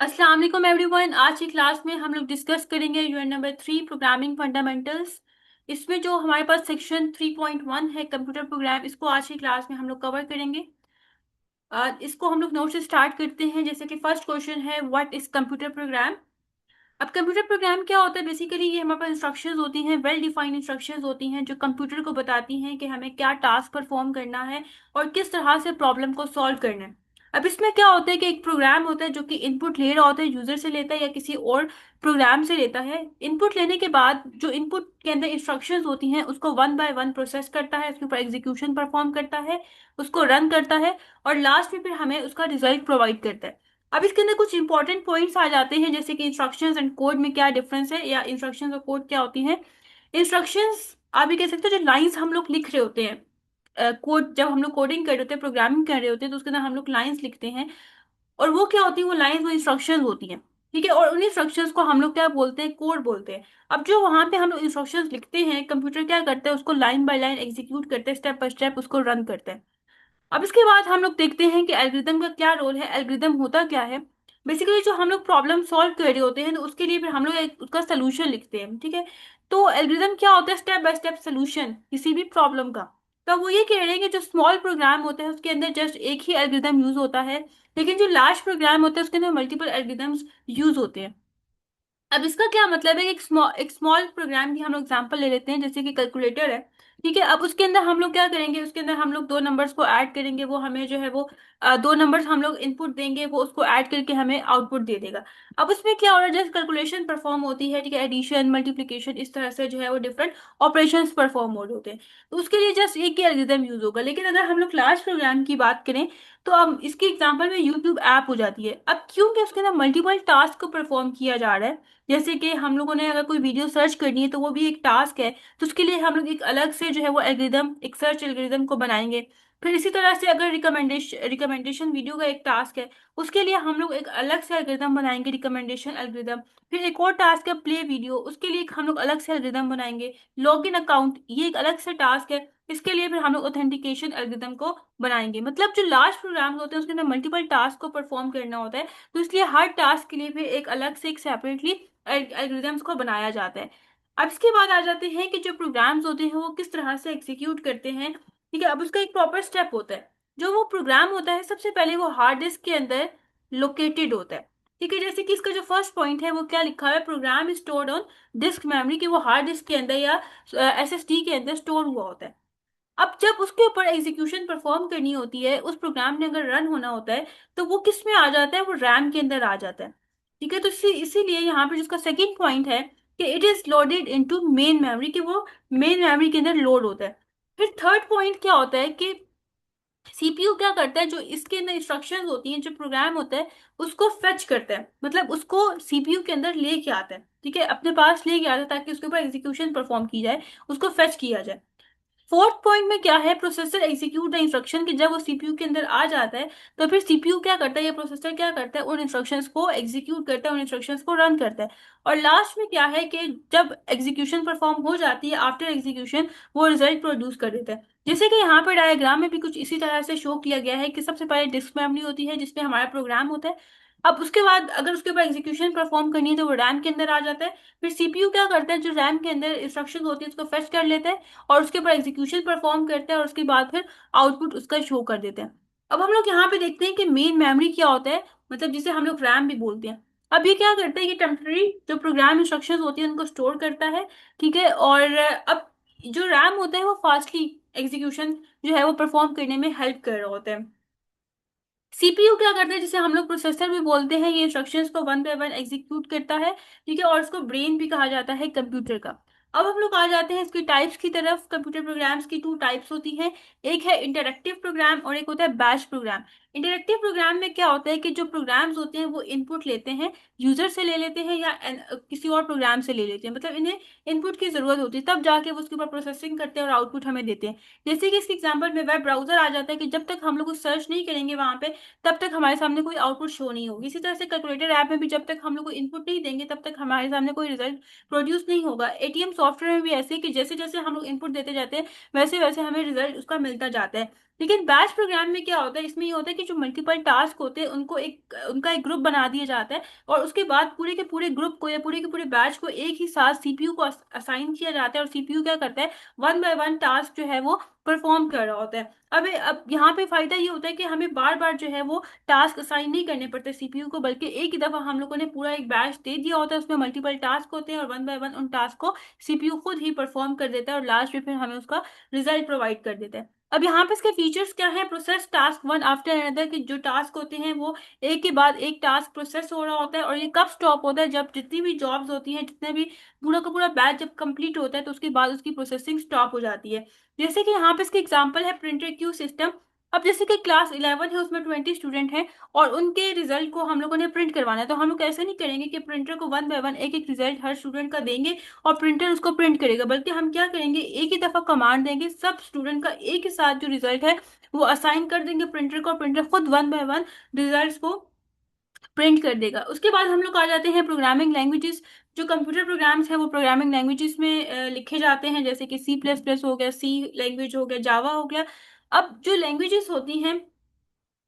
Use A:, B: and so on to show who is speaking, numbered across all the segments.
A: अस्सलाम वालेकुम एवरीवन। आज की क्लास में हम लोग डिस्कस करेंगे यूनिट नंबर 3 प्रोग्रामिंग फंडामेंटल्स। इसमें जो हमारे पास सेक्शन 3.1 है कंप्यूटर प्रोग्राम, इसको आज की क्लास में हम लोग कवर करेंगे। इसको हम लोग नोट से स्टार्ट करते हैं। जैसे कि फर्स्ट क्वेश्चन है, व्हाट इज कंप्यूटर प्रोग्राम। अब कंप्यूटर प्रोग्राम क्या होता है? बेसिकली ये हमारे पास इंस्ट्रक्शंस होती हैं, वेल डिफाइंड इंस्ट्रक्शंस होती हैं जो कंप्यूटर को बताती हैं कि हमें क्या टास्क परफॉर्म करना है और किस तरह से प्रॉब्लम को सॉल्व करना है। अब इसमें क्या होता है कि एक प्रोग्राम होता है जो कि इनपुट ले रहा होता है, यूजर से लेता है या किसी और प्रोग्राम से लेता है। इनपुट लेने के बाद जो इनपुट के अंदर इंस्ट्रक्शंस होती हैं उसको वन बाय वन प्रोसेस करता है, उसके ऊपर एग्जीक्यूशन परफॉर्म करता है, उसको रन करता है और लास्ट में फिर हमें उसका रिजल्ट प्रोवाइड करता है। अब इसके अंदर कुछ इंपॉर्टेंट पॉइंट्स आ जाते हैं, जैसे कि इंस्ट्रक्शंस एंड कोड में क्या डिफरेंस है या इंस्ट्रक्शंस और कोड क्या होती हैं। इंस्ट्रक्शंस आप ये कह सकते हो जो लाइंस हम लोग लिख रहे होते हैं। कोड जब हम लोग कोडिंग कर रहे होते हैं, प्रोग्रामिंग कर रहे होते हैं, तो उसके अंदर हम लोग लाइंस लिखते हैं। और वो क्या होती है? वो लाइंस वो इंस्ट्रक्शंस होती हैं। ठीक है, और उन इंस्ट्रक्शंस को हम लोग क्या बोलते हैं? कोड बोलते हैं। अब जो वहां पे हम लोग इंस्ट्रक्शंस लिखते हैं, कंप्यूटर क्या करता है? उसको लाइन बाय लाइन एग्जीक्यूट करते हैं, स्टेप बाय स्टेप उसको रन करते हैं। अब इसके बाद हम लोग देखते हैं कि एल्गोरिदम का क्या रोल है। एल्गोरिदम होता क्या है? बेसिकली जो हम लोग प्रॉब्लम सॉल्व कर रहे होते हैं तो उसके लिए फिर हम लोग एक उसका सोल्यूशन लिखते हैं। ठीक है, तो एल्गोरिदम क्या होता है? स्टेप बाय स्टेप सोल्यूशन किसी भी प्रॉब्लम का। तो वो ये कह रहे हैं कि जो स्मॉल प्रोग्राम होता है उसके अंदर जस्ट एक ही एल्गोरिदम यूज होता है, लेकिन जो लार्ज प्रोग्राम होता है उसके अंदर मल्टीपल एल्गोरिदम्स यूज होते हैं। अब इसका क्या मतलब है कि एक स्मॉल प्रोग्राम की हम लोग एग्जांपल ले लेते हैं, जैसे कि कैलकुलेटर है। ठीक है, अब उसके अंदर हम लोग क्या करेंगे? उसके अंदर हम लोग दो नंबर्स को ऐड करेंगे, वो हमें जो है वो दो नंबर्स हम लोग इनपुट देंगे, वो उसको ऐड करके हमें आउटपुट दे देगा। अब उसमें क्या हो रहा है? जस्ट कैलकुलेशन परफॉर्म होती है। ठीक है, एडिशन मल्टीप्लिकेशन इस तरह से जो है वो डिफरेंट ऑपरेशंस परफॉर्म हो रहे होते हैं। तो उसके लिए जस्ट एक ही एल्गोरिथम यूज होगा। लेकिन अगर हम लोग लार्ज प्रोग्राम की बात करें तो अब इसकी एग्जांपल में यूट्यूब ऐप हो जाती है। अब क्योंकि उसके अंदर मल्टीपल टास्क को परफॉर्म किया जा रहा है, जैसे कि हम लोगों ने अगर कोई वीडियो सर्च करनी है तो वो भी एक टास्क है, तो उसके लिए हम लोग एक अलग से जो है वो एल्गोरिदम, एक सर्च एल्गोरिदम को बनाएंगे। फिर इसी तरह से अगर रिकमेंडेशन वीडियो का एक टास्क है, उसके लिए हम लोग एक अलग से एल्गोरिदम बनाएंगे, रिकमेंडेशन एल्गोरिदम। फिर एक और टास्क है प्ले वीडियो, उसके लिए हम लोग अलग से एल्गोरिदम बनाएंगे। लॉगिन अकाउंट, ये एक अलग से टास्क है, इसके लिए फिर हम लोग ऑथेंटिकेशन एल्गोरिदम को बनाएंगे। मतलब जो लार्ज प्रोग्राम होते हैं उसके अंदर मल्टीपल टास्क को परफॉर्म करना होता है, तो इसलिए हर टास्क के लिए फिर एक अलग से एक सेपरेटली एल्गोरिदम्स को बनाया जाता है। अब इसके बाद आ जाते हैं कि जो प्रोग्राम्स होते हैं वो किस तरह से एग्जीक्यूट करते हैं। ठीक है, अब उसका एक प्रॉपर स्टेप होता है। जो वो प्रोग्राम होता है सबसे पहले वो हार्ड डिस्क के अंदर लोकेटेड होता है। ठीक है, जैसे कि इसका जो फर्स्ट पॉइंट है वो क्या लिखा हुआ है? Program stored on disk memory, की वो हार्ड डिस्क के अंदर या एसएसडी के अंदर स्टोर हुआ होता है। अब जब उसके ऊपर एग्जीक्यूशन परफॉर्म करनी होती है, उस प्रोग्राम ने अगर रन होना होता है, तो वो किस में आ जाता है? वो रैम के अंदर आ जाता है। ठीक है, तो इसीलिए यहाँ पे जिसका सेकंड पॉइंट है कि it is loaded into main memory, कि वो मेन मेमोरी के अंदर लोड होता है। फिर थर्ड पॉइंट क्या होता है कि सीपीयू क्या करता है? जो इसके अंदर इंस्ट्रक्शंस होती हैं, जो प्रोग्राम होता है, उसको फेच करता है, मतलब उसको सीपीयू के अंदर लेके आता है। ठीक है, अपने पास लेके आता है ताकि उसके ऊपर एग्जीक्यूशन परफॉर्म की जाए, उसको फेच किया जाए। फोर्थ पॉइंट में क्या है? प्रोसेसर एग्जीक्यूट द इंस्ट्रक्शन, कि जब वो सीपीयू के अंदर आ जाता है तो फिर सीपीयू क्या करता है या प्रोसेसर क्या करता है? उन इंस्ट्रक्शंस को एग्जीक्यूट करता है, उन इंस्ट्रक्शंस को रन करता है। और लास्ट में क्या है कि जब एग्जीक्यूशन परफॉर्म हो जाती है, आफ्टर एग्जीक्यूशन वो रिजल्ट प्रोड्यूस कर देता है। जैसे कि यहाँ पर डायग्राम में भी कुछ इसी तरह से शो किया गया है कि सबसे पहले डिस्क मेमोरी होती है जिसमें हमारा प्रोग्राम होता है। अब उसके बाद अगर उसके ऊपर एग्जीक्यूशन परफॉर्म करनी है तो वो रैम के अंदर आ जाता है। फिर सीपीयू क्या करता है? जो रैम के अंदर इंस्ट्रक्शन होती है उसको फेच कर लेता है और उसके ऊपर एग्जीक्यूशन परफॉर्म करते हैं और उसके बाद फिर आउटपुट उसका शो कर देते हैं। अब हम लोग यहाँ पे देखते हैं कि मेन मेमोरी क्या होता है, मतलब जिसे हम लोग रैम भी बोलते हैं। अब ये क्या करता है? ये टेम्पररी जो प्रोग्राम इंस्ट्रक्शंस होती है उनको स्टोर करता है। ठीक है, और अब जो रैम होता है वो फास्टली एग्जीक्यूशन जो है वो परफॉर्म करने में हेल्प कर रहा होता है। सीपीयू क्या करता है? जिसे हम लोग प्रोसेसर भी बोलते हैं, ये इंस्ट्रक्शंस को वन बाय वन एग्जीक्यूट करता है। ठीक है, और इसको ब्रेन भी कहा जाता है कंप्यूटर का। अब हम लोग आ जाते हैं इसकी टाइप्स की तरफ। कंप्यूटर प्रोग्राम्स की टू टाइप्स होती हैं, एक है इंटरैक्टिव प्रोग्राम और एक होता है बैच प्रोग्राम। इंटरैक्टिव प्रोग्राम में क्या होता है कि जो प्रोग्राम्स होते हैं वो इनपुट लेते हैं, यूजर से ले लेते हैं या किसी और प्रोग्राम से ले लेते हैं, मतलब इन्हें इनपुट की जरूरत होती है, तब जाके वो उसके ऊपर प्रोसेसिंग करते हैं और आउटपुट हमें देते हैं। जैसे कि इसके एग्जाम्पल में वेब ब्राउजर आ जाता है, कि जब तक हम लोग सर्च नहीं करेंगे वहां पे तब तक हमारे सामने कोई आउटपुट शो नहीं होगी। इसी तरह से कैलकुलेटर ऐप में भी जब तक हम लोग को इनपुट नहीं देंगे तब तक हमारे सामने कोई रिजल्ट प्रोड्यूस नहीं होगा। एटीएम सॉफ्टवेयर में भी ऐसे कि जैसे जैसे हम लोग इनपुट देते जाते हैं वैसे वैसे हमें रिजल्ट उसका मिलता जाता है। लेकिन बैच प्रोग्राम में क्या होता है, इसमें ये होता है कि जो मल्टीपल टास्क होते हैं उनको उनका एक ग्रुप बना दिया जाता है, और उसके बाद पूरे के पूरे ग्रुप को या पूरे के पूरे बैच को एक ही साथ सीपीयू को असाइन किया जाता है, और सीपीयू क्या करता है, वन बाय वन टास्क जो है वो परफॉर्म कर रहा होता है। अब यहाँ पे फायदा ये होता है कि हमें बार बार जो है वो टास्क असाइन नहीं करने पड़ते सीपीयू को, बल्कि एक ही दफा हम लोगों ने पूरा एक बैच दे दिया होता है, उसमें मल्टीपल टास्क होते हैं, और वन बाय वन उन टास्क को सीपीयू खुद ही परफॉर्म कर देता है, और लास्ट में फिर हमें उसका रिजल्ट प्रोवाइड कर देता है। अब यहाँ पे इसके फीचर्स क्या है, process task one after another, कि जो टास्क होते हैं वो एक के बाद एक टास्क प्रोसेस हो रहा होता है, और ये कब स्टॉप होता है, जब जितनी भी जॉब्स होती हैं, जितने भी पूरा का पूरा बैच जब कंप्लीट होता है तो उसके बाद उसकी प्रोसेसिंग स्टॉप हो जाती है। जैसे कि यहाँ पे इसके एग्जांपल है प्रिंटर क्यू सिस्टम। अब जैसे कि क्लास 11 है, उसमें 20 स्टूडेंट हैं, और उनके रिजल्ट को हम लोगों ने प्रिंट करवाना है, तो हम लोग ऐसे नहीं करेंगे कि प्रिंटर को वन बाय वन एक एक रिजल्ट हर स्टूडेंट का देंगे और प्रिंटर उसको प्रिंट करेगा, बल्कि हम क्या करेंगे, एक ही दफा कमांड देंगे, सब स्टूडेंट का एक ही साथ जो रिजल्ट है वो असाइन कर देंगे प्रिंटर को, और प्रिंटर खुद वन बाय वन रिजल्ट को प्रिंट कर देगा। उसके बाद हम लोग आ जाते हैं प्रोग्रामिंग लैंग्वेजेस। जो कंप्यूटर प्रोग्राम्स हैं वो प्रोग्रामिंग लैंग्वेजेस में लिखे जाते हैं, जैसे कि सी प्लस प्लस हो गया, सी लैंग्वेज हो गया, जावा हो गया। अब जो लैंग्वेजेस होती हैं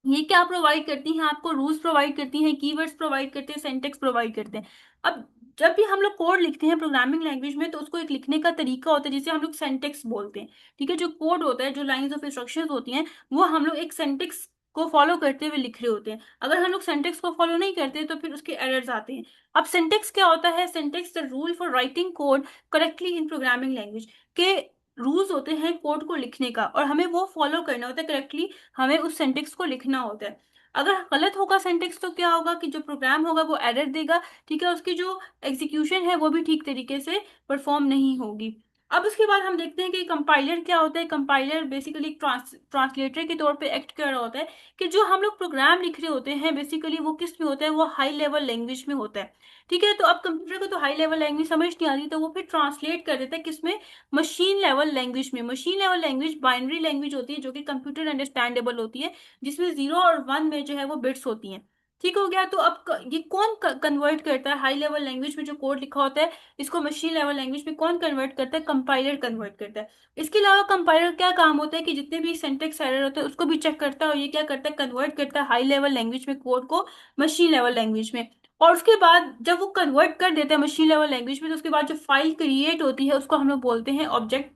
A: ये क्या प्रोवाइड करती हैं, आपको रूल्स प्रोवाइड करती हैं, कीवर्ड्स प्रोवाइड करते हैं, सिंटेक्स प्रोवाइड करते हैं। अब जब भी हम लोग कोड लिखते हैं प्रोग्रामिंग लैंग्वेज में, तो उसको एक लिखने का तरीका होता है जिसे हम लोग सिंटेक्स बोलते हैं। ठीक है, जो कोड होता है, जो लाइंस ऑफ इंस्ट्रक्शंस होती हैं, वो हम लोग एक सिंटेक्स को फॉलो करते हुए लिख रहे होते हैं। अगर हम लोग सिंटेक्स को फॉलो नहीं करते तो फिर उसके एरर्स आते हैं। अब सिंटेक्स क्या होता है, syntax the rule for writing code correctly in programming language के रूल्स होते हैं कोड को लिखने का, और हमें वो फॉलो करना होता है करेक्टली, हमें उस सेंटेक्स को लिखना होता है। अगर गलत होगा सेंटेक्स तो क्या होगा कि जो प्रोग्राम होगा वो एरर देगा। ठीक है, उसकी जो एग्जीक्यूशन है वो भी ठीक तरीके से परफॉर्म नहीं होगी। अब उसके बाद हम देखते हैं कि कंपाइलर क्या होता है। कंपाइलर बेसिकली ट्रांसलेटर के तौर पे एक्ट कर रहा होता है, कि जो हम लोग प्रोग्राम लिख रहे होते हैं बेसिकली वो किस में होता है, वो हाई लेवल लैंग्वेज में होता है। ठीक है, तो अब कंप्यूटर को तो हाई लेवल लैंग्वेज समझ नहीं आती, तो वो फिर ट्रांसलेट कर देता है किसमें, मशीन लेवल लैंग्वेज में। Machine level language binary language होती है जो कि कंप्यूटर अंडरस्टैंडेबल होती है, जिसमें 0 और 1 में जो है वो बिट्स होती हैं। ठीक हो गया, तो अब ये कौन कन्वर्ट करता है, हाई लेवल लैंग्वेज में जो कोड लिखा होता है इसको मशीन लेवल लैंग्वेज में कौन कन्वर्ट करता है, कंपाइलर कन्वर्ट करता है। इसके अलावा कंपाइलर क्या काम होता है कि जितने भी सिंटेक्स एरर होते हैं उसको भी चेक करता है, और ये क्या करता है, कन्वर्ट करता है हाई लेवल लैंग्वेज में कोड को मशीन लेवल लैंग्वेज में। और उसके बाद जब वो कन्वर्ट कर देता है मशीन लेवल लैंग्वेज में, तो उसके बाद जो फाइल क्रिएट होती है उसको हम लोग बोलते हैं ऑब्जेक्ट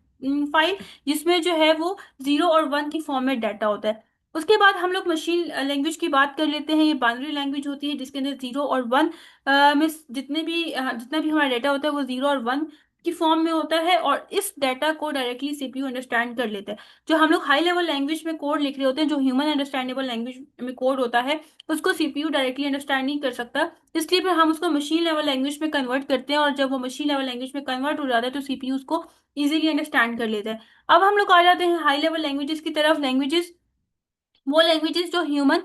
A: फाइल, जिसमें जो है वो 0 और 1 की फॉर्म में डाटा होता है। उसके बाद हम लोग मशीन लैंग्वेज की बात कर लेते हैं। ये बाइनरी लैंग्वेज होती है जिसके अंदर 0 और 1 में जितना भी हमारा डाटा होता है वो 0 और 1 की फॉर्म में होता है, और इस डाटा को डायरेक्टली सीपीयू अंडरस्टैंड कर लेता है। जो हम लोग हाई लेवल लैंग्वेज में कोड लिख रहे होते हैं, जो ह्यूमन अंडरस्टैंडेबल लैंग्वेज में कोड होता है, उसको सीपीयू डायरेक्टली अंडरस्टैंड नहीं कर सकता, इसलिए फिर हम उसको मशीन लेवल लैंग्वेज में कन्वर्ट करते हैं, और जब वो मशीन लेवल लैंग्वेज में कन्वर्ट हो जाता है तो सीपीयू उसको इजीली अंडरस्टैंड कर लेता है। अब हम लोग आ जाते हैं हाई लेवल लैंग्वेजेस की तरफ। लैंग्वेजेस वो लैंग्वेजेस जो ह्यूमन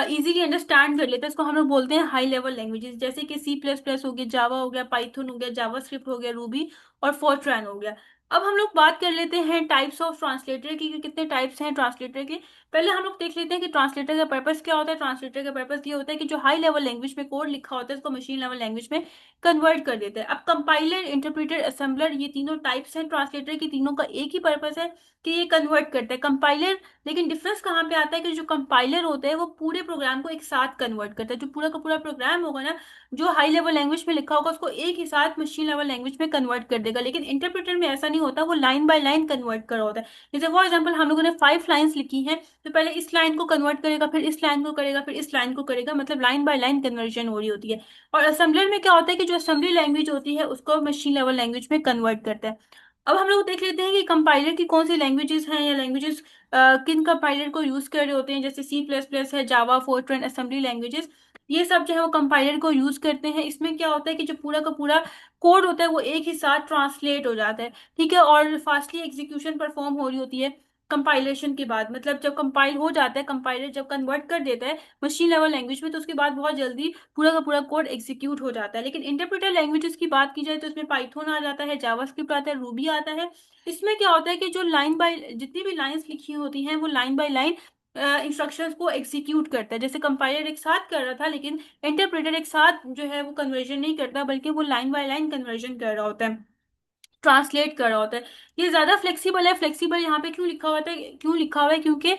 A: इजीली अंडरस्टैंड कर लेता है, इसको हम लोग बोलते हैं हाई लेवल लैंग्वेजेस, जैसे कि सी प्लस प्लस हो गया, जावा हो गया, पाइथन हो गया, जावा स्क्रिप्ट हो गया, रूबी और फोर्ट्रैन हो गया। अब हम लोग बात कर लेते हैं टाइप्स ऑफ ट्रांसलेटर की, कि कितने टाइप्स हैं ट्रांसलेटर के। पहले हम लोग देख लेते हैं कि ट्रांसलेटर का पर्पस क्या होता है। ट्रांसलेटर का पर्पस ये होता है कि जो हाई लेवल लैंग्वेज में कोड लिखा होता है उसको मशीन लेवल लैंग्वेज में कन्वर्ट कर देता है। अब कंपाइलर, इंटरप्रेटर, असेंबलर, ये तीनों टाइप्स हैं ट्रांसलेटर की, तीनों का एक ही पर्पस है कि ये कन्वर्ट करता है। कंपाइलर, लेकिन डिफरेंस कहाँ पे आता है कि जो कंपाइलर होता है वो पूरे प्रोग्राम को एक साथ कन्वर्ट करता है। जो पूरा का पूरा प्रोग्राम होगा ना, जो हाई लेवल लैंग्वेज में लिखा होगा उसको एक ही साथ मशीन लेवल लैंग्वेज में कन्वर्ट कर देगा। लेकिन इंटरप्रेटर में ऐसा नहीं होता, वो लाइन बाय लाइन कन्वर्ट कर रहा होता है। जैसे फॉर एग्जाम्पल हम लोगों ने 5 लाइन्स लिखी हैं, तो पहले इस लाइन को कन्वर्ट करेगा, फिर इस लाइन को करेगा, फिर इस लाइन को करेगा, मतलब लाइन बाय लाइन कन्वर्जन हो रही होती है। और असेंबलर में क्या होता है कि जो असेंबली लैंग्वेज होती है उसको मशीन लेवल लैंग्वेज में कन्वर्ट करता है। अब हम लोग देख लेते हैं कि कंपाइलर की कौन सी लैंग्वेजेस हैं, या लैंग्वेजेस किन कंपाइलर को यूज कर रहे होते हैं। जैसे सी प्लस प्लस है, जावा, फोर्ट्रन, असेंबली लैंग्वेजेस, ये सब जो है वो कंपाइलर को यूज करते हैं। इसमें क्या होता है कि जो पूरा का पूरा कोड होता है वो एक ही साथ ट्रांसलेट हो जाता है। ठीक है, और फास्टली एग्जीक्यूशन परफॉर्म हो रही होती है कंपाइलेशन के बाद। मतलब जब कंपाइल हो जाता है, कंपाइलर जब कन्वर्ट कर देता है मशीन लेवल लैंग्वेज में, तो उसके बाद बहुत जल्दी पूरा का पूरा कोड एग्जीक्यूट हो जाता है। लेकिन इंटरप्रेटर लैंग्वेजेस की बात की जाए तो इसमें पाइथन आ जाता है, जावास्क्रिप्ट आता है, रूबी आता है। इसमें क्या होता है कि जो लाइन बाय जितनी भी लाइंस लिखी होती हैं वो लाइन बाय लाइन इंस्ट्रक्शंस को एग्जीक्यूट करता है। जैसे कंपाइलर एक साथ कर रहा था, लेकिन इंटरप्रेटर एक साथ जो है वो कन्वर्जन नहीं करता, बल्कि वो लाइन बाय लाइन कन्वर्जन कर रहा होता है। ट्रांसलेट कर रहा होता है। ये ज्यादा फ्लेक्सिबल है। फ्लेक्सिबल यहाँ पे क्यों लिखा हुआ है, क्योंकि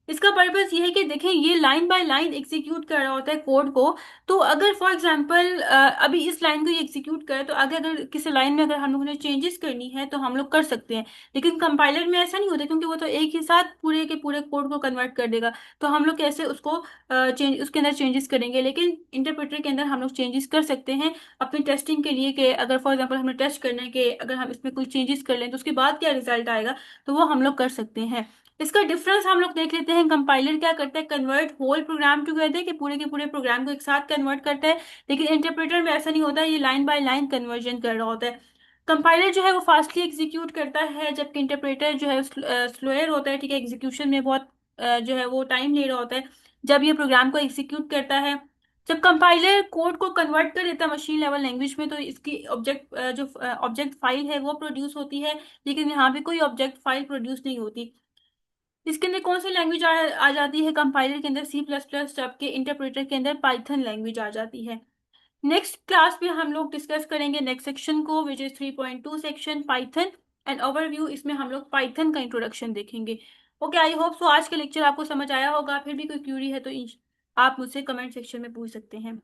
A: इसका पर्पस ये है कि देखें ये लाइन बाय लाइन एग्जीक्यूट कर रहा होता है कोड को। तो अगर फॉर एग्जांपल अभी इस लाइन को एग्जीक्यूट करें, तो आगे अगर किसी लाइन में अगर हम लोगों ने चेंजेस करनी है तो हम लोग कर सकते हैं। लेकिन कंपाइलर में ऐसा नहीं होता, क्योंकि वो तो एक ही साथ पूरे के पूरे कोड को कन्वर्ट कर देगा। तो हम लोग कैसे उसको चेंज उसके अंदर चेंजेस करेंगे। लेकिन इंटरप्रेटर के अंदर हम लोग चेंजेस कर सकते हैं अपनी टेस्टिंग के लिए, कि अगर फॉर एग्जांपल हमें टेस्ट करना है कि अगर हम इसमें कोई चेंजेस कर लें तो उसके बाद क्या रिजल्ट आएगा, तो वो हम लोग कर सकते हैं। इसका डिफरेंस हम लोग देख लेते हैं। कंपाइलर क्या करता है, कन्वर्ट होल प्रोग्राम टुगेदर, कि पूरे के पूरे प्रोग्राम को एक साथ कन्वर्ट करता है। लेकिन इंटरप्रेटर में ऐसा नहीं होता, ये लाइन बाय लाइन कन्वर्जन कर रहा होता है। कंपाइलर जो है वो फास्टली एग्जीक्यूट करता है, जबकि इंटरप्रेटर जो है स्लोअर होता है। ठीक है, एग्जीक्यूशन में बहुत जो है वो टाइम ले रहा होता है जब ये प्रोग्राम को एग्जीक्यूट करता है। जब कंपाइलर कोड को कन्वर्ट कर देता है मशीन लेवल लैंग्वेज में, तो इसकी जो ऑब्जेक्ट फाइल है वो प्रोड्यूस होती है। लेकिन यहाँ पे कोई ऑब्जेक्ट फाइल प्रोड्यूस नहीं होती। इसके अंदर कौन सी लैंग्वेज आ जाती है, कंपाइलर के अंदर C++, जबकि इंटरप्रेटर के अंदर पाइथन लैंग्वेज आ जाती है। नेक्स्ट क्लास में हम लोग डिस्कस करेंगे नेक्स्ट सेक्शन को, which is 3.2 section Python and overview. इसमें हम लोग पाइथन का इंट्रोडक्शन देखेंगे। ओके, आई होप सो आज का लेक्चर आपको समझ आया होगा। फिर भी कोई क्यूरी है तो आप मुझसे कमेंट सेक्शन में पूछ सकते हैं।